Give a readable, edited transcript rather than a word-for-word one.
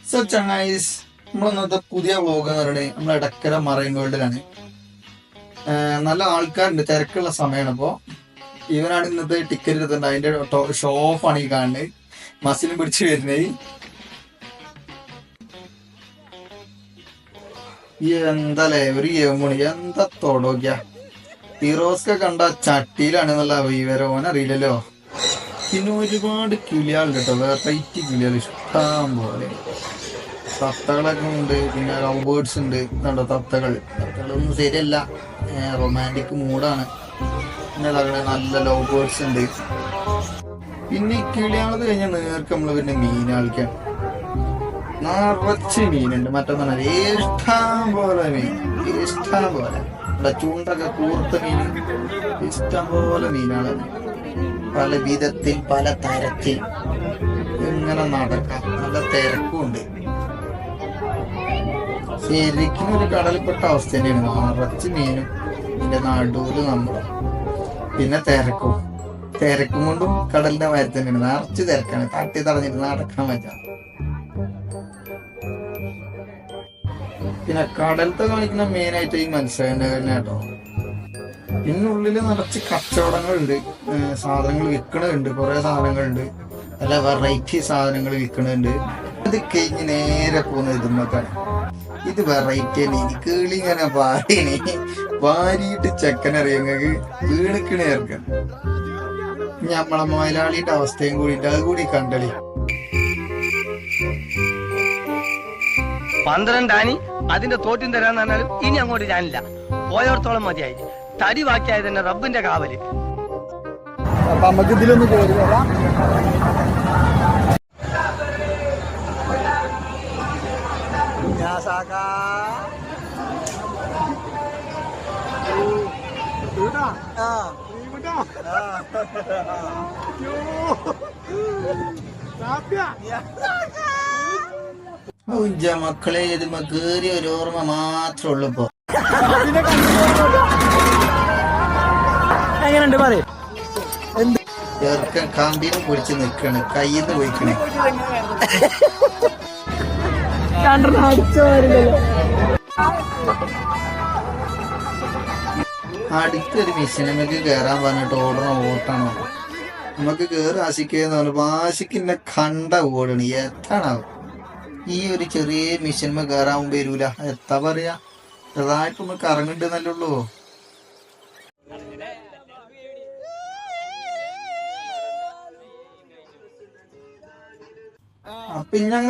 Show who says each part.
Speaker 1: So ചങ്ങായിസ്, നമ്മളിന്നത്തെ പുതിയ vlog എന്ന് പറയുന്നത് നമ്മൾ എടക്കര മറൈൻ വേൾഡിലാണ്. നല്ല ആൾക്കാരുണ്ട്, തിരക്കുള്ള സമയമാണ്. അപ്പോൾ ഇവനാണ് ഇന്നത്തെ ടിക്കറ്റ് എടുത്തിട്ടുണ്ട്. അതിന്റെ ഷോ ഓഫ് ആണ് ഈ കാണുന്നത്. മസിലും പിടിച്ച് വരുന്നത്. എന്താലേ ഒരു യമണി എന്താ തൊടോക്ക ഫിറോസ്ക കണ്ട ചട്ടിയിലാണെന്നുള്ള വിവരം അറിയില്ലല്ലോ. പിന്നെ ഒരുപാട് കിളികളുണ്ട് കേട്ടോ, വെറൈറ്റി കിളികൾ ഇഷ്ടം പോലെ. തത്തകളൊക്കെ ഉണ്ട്, പിന്നെ ലവ് ബേർഡ്സ് ഉണ്ട്. ഇതുണ്ടോ തത്തകളൊന്നും ശരിയല്ല, റൊമാൻറ്റിക് മൂഡാണ്. പിന്നെ നല്ല ലവ് ബേർഡ്സ് ഉണ്ട്. പിന്നെ ഈ കിളിയാളത് കഴിഞ്ഞാൽ നേർക്ക് നമ്മള് പിന്നെ മീനാളിക്കാണ്. നിറച്ച് മീനുണ്ട്. മറ്റൊന്നാണ് ഇഷ്ടം പോലെ മീൻ, ഇഷ്ടം പോലെ. ചൂണ്ടൊക്കെ കൂർത്ത മീൻ, ഇഷ്ടം പോലെ മീനാളാണ്. പല വിധത്തിൽ പല തരത്തിൽ ഇങ്ങനെ നടക്കാം. നല്ല തിരക്കുണ്ട്. ശരിക്കും ഒരു കടലിൽപ്പെട്ട അവസ്ഥ തന്നെയാണ്. നിറച്ച് മീനും ഇതിന്റെ നടുവില് നമ്മൾ. പിന്നെ തിരക്കും കൊണ്ടും കടലിന്റെ വയറ് തന്നെയാണ്. നിറച്ച് തിരക്കാണ്. തട്ടി തടഞ്ഞിട്ട് നടക്കാൻ പറ്റാം. പിന്നെ കടലത്തെ കാണിക്കുന്ന മെയിനായിട്ട് ഈ മത്സ്യന്റെ തന്നെ കേട്ടോ. പിന്നെ ഉള്ളില് നിറച്ച് കച്ചവടങ്ങളുണ്ട്, സാധനങ്ങൾ വിൽക്കണുണ്ട്. കുറെ സാധനങ്ങളുണ്ട്, നല്ല വെറൈറ്റി സാധനങ്ങൾ വിൽക്കണുണ്ട്. അത് കഴിഞ്ഞ് നേരെ പോകുന്ന ഇതുമ്മക്കാണ്. ഇത് വെറൈറ്റി തന്നെ. എനിക്ക് ഇങ്ങനെ പാറിയണേ വാരിയിട്ട് ചെക്കനറിയങ്ങൾക്ക് വീണിക്കണേ ഇറക്കണം. നമ്മളെ മലയാളിയുടെ അവസ്ഥയും കൂടിയിട്ട് അത് കൂടി കണ്ടളി.
Speaker 2: 12 ആനി അതിന്റെ തോറ്റും തരാന്ന് പറഞ്ഞാലും ഇനി അങ്ങോട്ട് ഞാനില്ല. പോയോടത്തോളം മതിയായി. തടി ബാക്കിയായത് തന്നെ റബ്ബിന്റെ കാവല്.
Speaker 3: അപ്പൊ നമുക്ക് ഇതിലൊന്ന് കയറി വരാം.
Speaker 1: മക്കളെ ഇത് കേറിയ ഒരു ഓർമ്മ മാത്രമേ ഉള്ളൂ. ഇപ്പൊ
Speaker 3: എങ്ങനെയുണ്ട് പറയും.
Speaker 1: ചെറുക്കൻ കമ്പിനെ പിടിച്ച് നിൽക്കണ്, കയ്യിന്ന് പോയിക്കണേ. അടുത്തൊരു മിഷനമ്മക്ക് കേറാൻ പറഞ്ഞിട്ട് ഓടണ ഓട്ടാണോ. നമുക്ക് കേറി ആശിക്കെന്ന് പറഞ്ഞു. ആശിക്കിന്നെ കണ്ട ഓടണി. എത്താണാവും ഈ ഒരു ചെറിയ മിഷന്മ കയറാൻ വരൂല. എത്താ പറയാ, ചെറുതായിട്ടൊന്ന് കറങ്ങണ്ടെന്നല്ലേ ഉള്ളൂ. അപ്പൊ ഞങ്ങൾ